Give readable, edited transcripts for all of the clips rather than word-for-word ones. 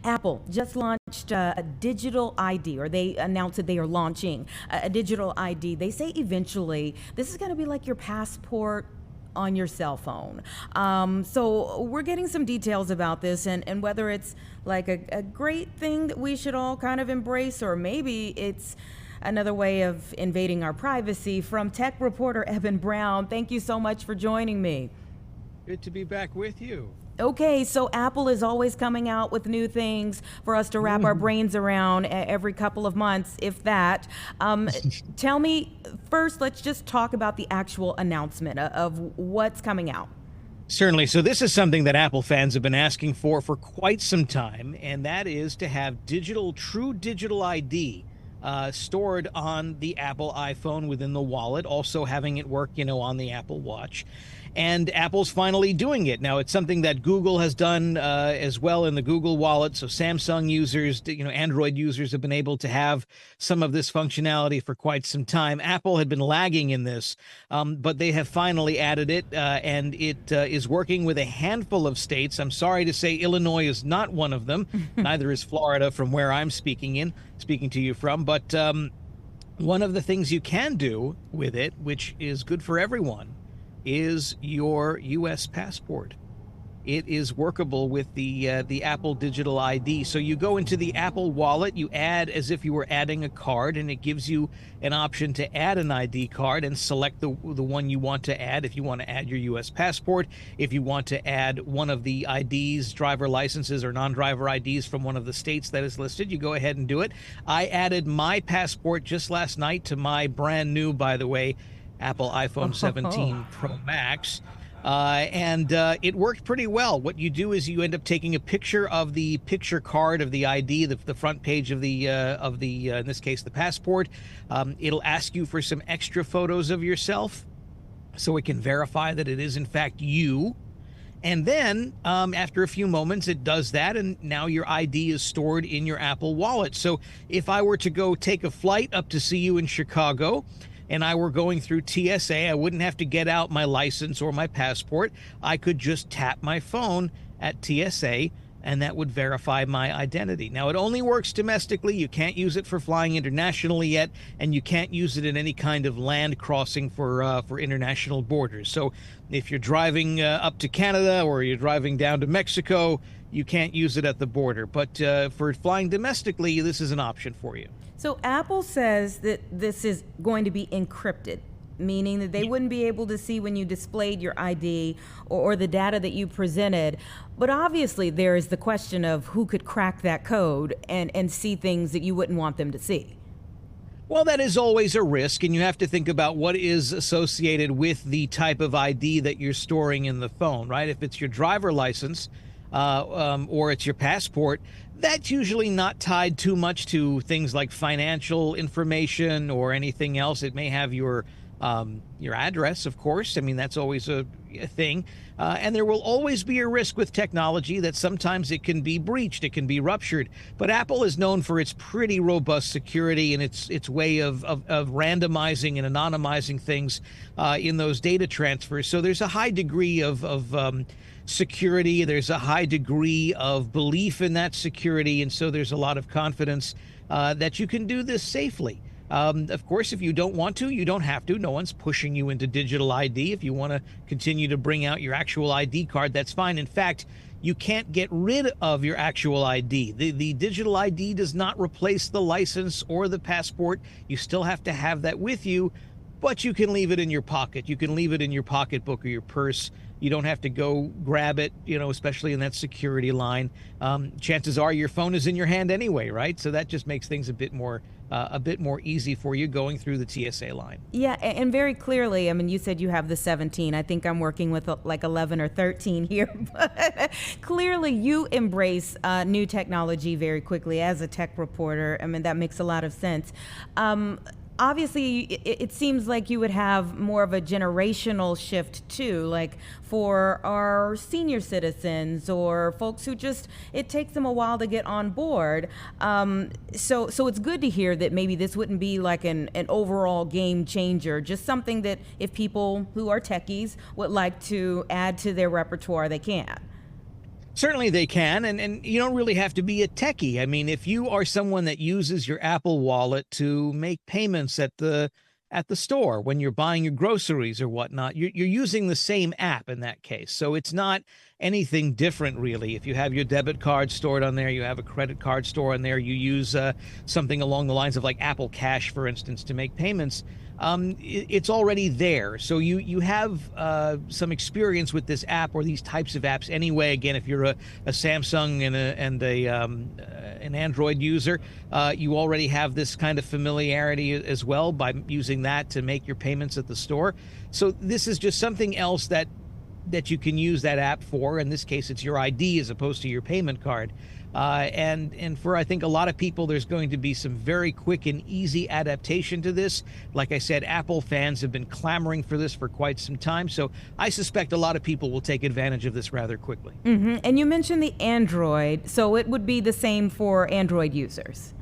Apple just launched a digital ID, or they announced that they are launching a digital ID. They say eventually this is going to be like your passport on your cell phone. So we're getting some details about this, and whether it's like a great thing that we should all kind of embrace, or maybe it's another way of invading our privacy. From tech reporter Eben Brown, thank you so much for joining me. Good to be back with you. Okay, so Apple is always coming out with new things for us to wrap our brains around every couple of months, if that. Tell me, first, let's just talk about the actual announcement of what's coming out. Certainly. So this is something that Apple fans have been asking for quite some time, and that is to have true digital ID stored on the Apple iPhone within the wallet, also having it work, on the Apple Watch. And Apple's finally doing it. Now, it's something that Google has done as well in the Google Wallet. So Samsung users, Android users have been able to have some of this functionality for quite some time. Apple had been lagging in this, but they have finally added it, and it is working with a handful of states. I'm sorry to say Illinois is not one of them. Neither is Florida, from where I'm speaking to you from. But one of the things you can do with it, which is good for everyone, is your U.S. passport. It is workable with the Apple Digital ID. So you go into the Apple Wallet, you add as if you were adding a card, and it gives you an option to add an ID card and select the one you want to add. If you want to add your U.S. passport, if you want to add one of the IDs, driver licenses or non-driver IDs from one of the states that is listed, you go ahead and do it. I added my passport just last night to my brand new, by the way, Apple iPhone 17 Pro Max, and it worked pretty well. What you do is you end up taking a picture of the picture card of the ID, the front page of the in this case the passport. It'll ask you for some extra photos of yourself, so it can verify that it is in fact you. And then after a few moments, it does that, and now your ID is stored in your Apple Wallet. So if I were to go take a flight up to see you in Chicago, and I were going through TSA, I wouldn't have to get out my license or my passport. I could just tap my phone at TSA, and that would verify my identity. Now, it only works domestically. You can't use it for flying internationally yet, and you can't use it in any kind of land crossing for international borders. So if you're driving up to Canada or you're driving down to Mexico, you can't use it at the border. But for flying domestically, this is an option for you. So Apple says that this is going to be encrypted, meaning that they wouldn't be able to see when you displayed your ID or the data that you presented. But obviously there is the question of who could crack that code and see things that you wouldn't want them to see. Well, that is always a risk, and you have to think about what is associated with the type of ID that you're storing in the phone, right? If it's your driver license or it's your passport, that's usually not tied too much to things like financial information or anything else. It may have your address, of course. I mean, that's always a thing. And there will always be a risk with technology that sometimes it can be breached, it can be ruptured. But Apple is known for its pretty robust security and its way of randomizing and anonymizing things in those data transfers. So there's a high degree of security. There's a high degree of belief in that security. And so there's a lot of confidence that you can do this safely. Of course, if you don't want to, you don't have to. No one's pushing you into digital ID. If you want to continue to bring out your actual ID card, that's fine. In fact, you can't get rid of your actual ID. The digital ID does not replace the license or the passport. You still have to have that with you, but you can leave it in your pocket. You can leave it in your pocketbook or your purse. You don't have to go grab it, especially in that security line. Chances are your phone is in your hand anyway, right? So that just makes things a bit more easy for you going through the TSA line. Yeah, and very clearly, I mean, you said you have the 17. I think I'm working with like 11 or 13 here. But clearly, you embrace new technology very quickly as a tech reporter. I mean, that makes a lot of sense. Obviously, it seems like you would have more of a generational shift too, like for our senior citizens or folks who it takes them a while to get on board. So it's good to hear that maybe this wouldn't be like an overall game changer, just something that if people who are techies would like to add to their repertoire, they can. Certainly they can, and you don't really have to be a techie. I mean, if you are someone that uses your Apple Wallet to make payments at the store when you're buying your groceries or whatnot, you're using the same app in that case. So it's not anything different really. If you have your debit card stored on there, you have a credit card stored on there, you use something along the lines of like Apple Cash, for instance, to make payments. It's already there. So you have some experience with this app or these types of apps anyway. Again, if you're a Samsung and an Android user, you already have this kind of familiarity as well by using that to make your payments at the store. So this is just something else that you can use that app for. In this case, it's your ID as opposed to your payment card. And for, I think, a lot of people, there's going to be some very quick and easy adaptation to this. Like I said, Apple fans have been clamoring for this for quite some time. So I suspect a lot of people will take advantage of this rather quickly. Mm-hmm. And you mentioned the Android, so it would be the same for Android users.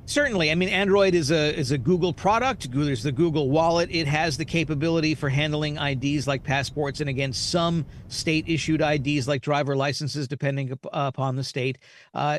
Certainly. I mean, Android is a Google product. There's the Google Wallet. It has the capability for handling IDs like passports and, again, some state-issued IDs like driver licenses, depending upon the state.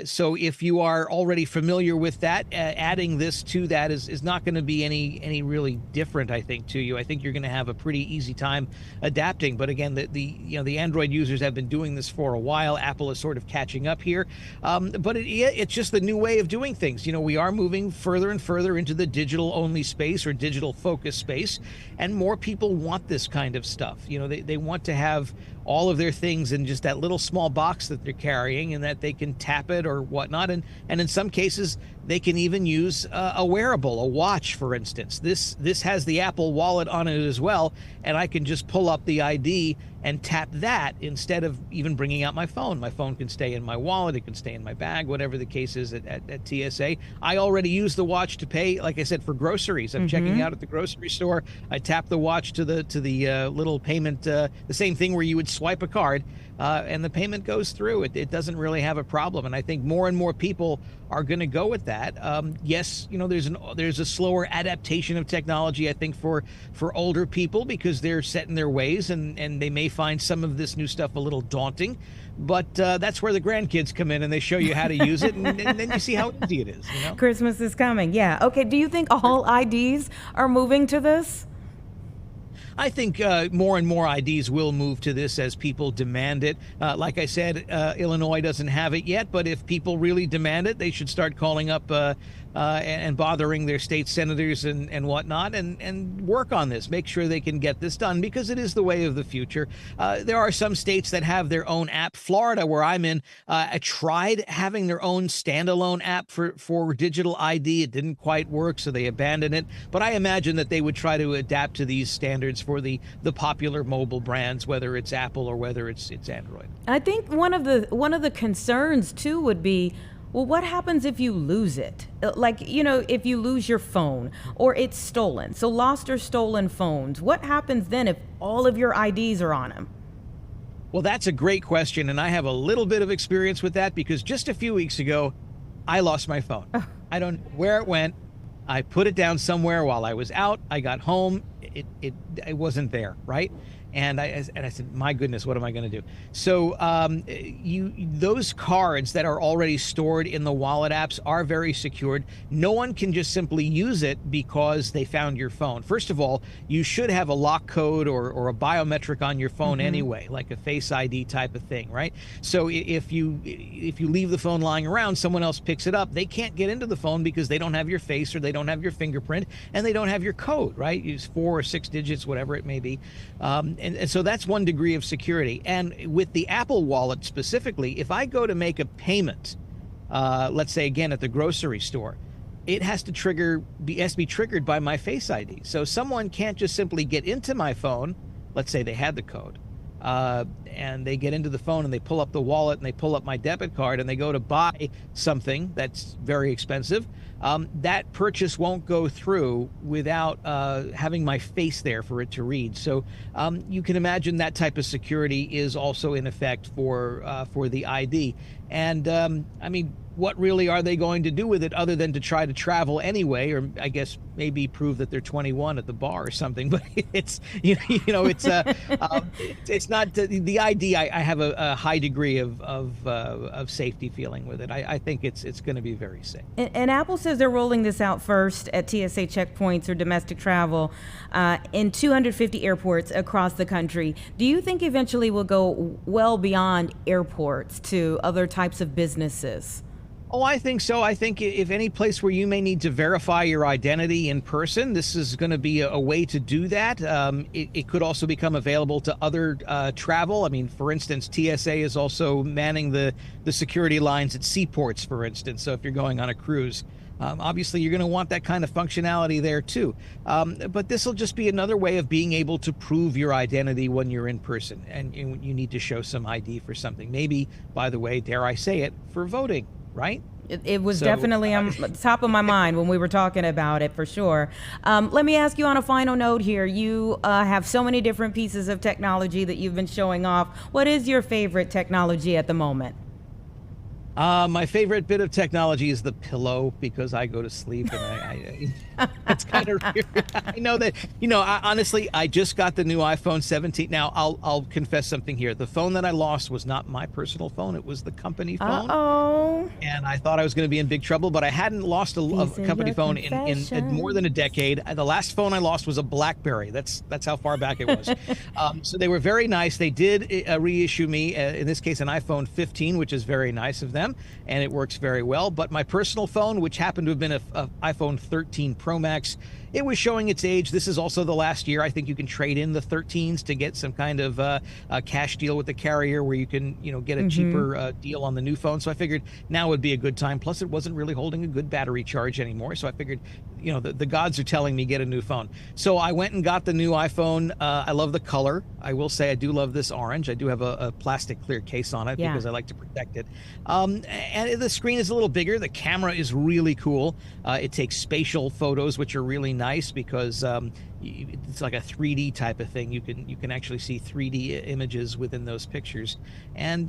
So if you are already familiar with that, adding this to that is not going to be any really different, I think, to you. I think you're going to have a pretty easy time adapting. But again, the Android users have been doing this for a while. Apple is sort of catching up here. But it's just the new way of doing things. We are moving further and further into the digital only space or digital focus space, and more people want this kind of stuff. They want to have all of their things in just that little small box that they're carrying, and that they can tap it or whatnot. And in some cases, they can even use a wearable, a watch, for instance. This has the Apple Wallet on it as well, and I can just pull up the ID and tap that instead of even bringing out my phone. My phone can stay in my wallet, it can stay in my bag, whatever the case is at TSA. I already use the watch to pay, like I said, for groceries. I'm checking out at the grocery store. I tap the watch to the little payment, the same thing where you would swipe a card, and the payment goes through. It doesn't really have a problem, and I think more and more people are going to go with that. Yes, there's a slower adaptation of technology, I think, for older people, because they're set in their ways, and they may find some of this new stuff a little daunting. But that's where the grandkids come in, and they show you how to use it, and then you see how easy it is. Christmas is coming. Yeah. Okay. Do you think all IDs are moving to this? I think more and more IDs will move to this as people demand it. Like I said, Illinois doesn't have it yet, but if people really demand it, they should start calling up and bothering their state senators and whatnot, and work on this. Make sure they can get this done, because it is the way of the future. There are some states that have their own app. Florida, where I'm in, tried having their own standalone app for digital ID. It didn't quite work, so they abandoned it. But I imagine that they would try to adapt to these standards for the popular mobile brands, whether it's Apple or whether it's Android. I think one of the concerns too would be, well, what happens if you lose it? Like, if you lose your phone or it's stolen. So lost or stolen phones. What happens then if all of your IDs are on them? Well, that's a great question, and I have a little bit of experience with that, because just a few weeks ago, I lost my phone. I don't know where it went. I put it down somewhere while I was out. I got home. It wasn't there, right? And I said, my goodness, what am I going to do? So those cards that are already stored in the wallet apps are very secured. No one can just simply use it because they found your phone. First of all, you should have a lock code or a biometric on your phone anyway, like a Face ID type of thing, right? So if you leave the phone lying around, someone else picks it up, they can't get into the phone because they don't have your face or they don't have your fingerprint and they don't have your code, right? Use 4 or 6 digits, whatever it may be. And so that's one degree of security. And with the Apple Wallet specifically, if I go to make a payment, let's say again at the grocery store, it has to be triggered by my Face ID. So someone can't just simply get into my phone. Let's say they had the code, and they get into the phone and they pull up the wallet and they pull up my debit card and they go to buy something that's very expensive. That purchase won't go through without having my face there for it to read. So you can imagine that type of security is also in effect for the ID. And I mean, what really are they going to do with it other than to try to travel anyway, or I guess maybe prove that they're 21 at the bar or something. But it's it's not the ID. I have a high degree of safety feeling with it. I think it's going to be very safe. And Apple says they're rolling this out first at TSA checkpoints or domestic travel in 250 airports across the country. Do you think eventually we'll go well beyond airports to other types of businesses? Oh, I think so. I think if any place where you may need to verify your identity in person, this is going to be a way to do that. It could also become available to other travel. I mean, for instance, TSA is also manning the security lines at seaports, for instance. So if you're going on a cruise, obviously you're going to want that kind of functionality there too. But this will just be another way of being able to prove your identity when you're in person, and you need to show some ID for something. Maybe, by the way, dare I say it, for voting. Right? It was definitely on top of my mind when we were talking about it, for sure. Let me ask you on a final note here. You have so many different pieces of technology that you've been showing off. What is your favorite technology at the moment? My favorite bit of technology is the pillow, because I go to sleep and it's kind of weird. I know that, honestly, I just got the new iPhone 17. Now, I'll confess something here. The phone that I lost was not my personal phone. It was the company phone. Uh-oh. And I thought I was going to be in big trouble, but I hadn't lost a company phone in more than a decade. The last phone I lost was a BlackBerry. That's how far back it was. So they were very nice. They did reissue me, in this case, an iPhone 15, which is very nice of them. And it works very well. But my personal phone, which happened to have been a iPhone 13 Pro Max, it was showing its age. This is also the last year. I think you can trade in the 13s to get some kind of a cash deal with the carrier where you can, get a cheaper deal on the new phone. So I figured now would be a good time. Plus, it wasn't really holding a good battery charge anymore. So I figured, the gods are telling me get a new phone. So I went and got the new iPhone. I love the color. I will say I do love this orange. I do have a plastic clear case on it because I like to protect it. And the screen is a little bigger. The camera is really cool. It takes spatial photos, which are really nice because it's like a 3D type of thing. You can actually see 3D images within those pictures. And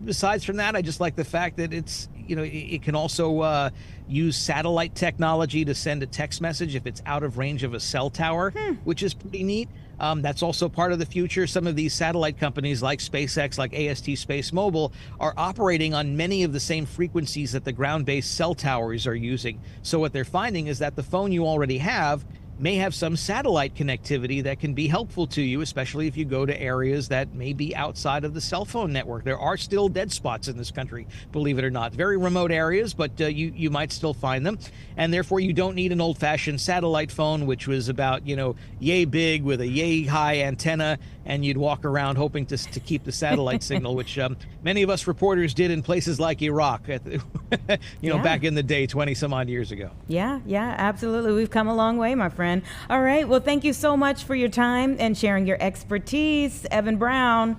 besides from that, I just like the fact that it's it can also use satellite technology to send a text message if it's out of range of a cell tower, which is pretty neat. That's also part of the future. Some of these satellite companies like SpaceX, like AST Space Mobile, are operating on many of the same frequencies that the ground-based cell towers are using. So what they're finding is that the phone you already have may have some satellite connectivity that can be helpful to you, especially if you go to areas that may be outside of the cell phone network. There are still dead spots in this country, believe it or not. Very remote areas, but you might still find them. And therefore, you don't need an old-fashioned satellite phone, which was about, yay big with a yay high antenna, and you'd walk around hoping to keep the satellite signal, which many of us reporters did in places like Iraq, back in the day, 20 some odd years ago. Yeah, absolutely. We've come a long way, my friend. All right. Well, thank you so much for your time and sharing your expertise, Eben Brown.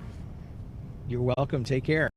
You're welcome. Take care.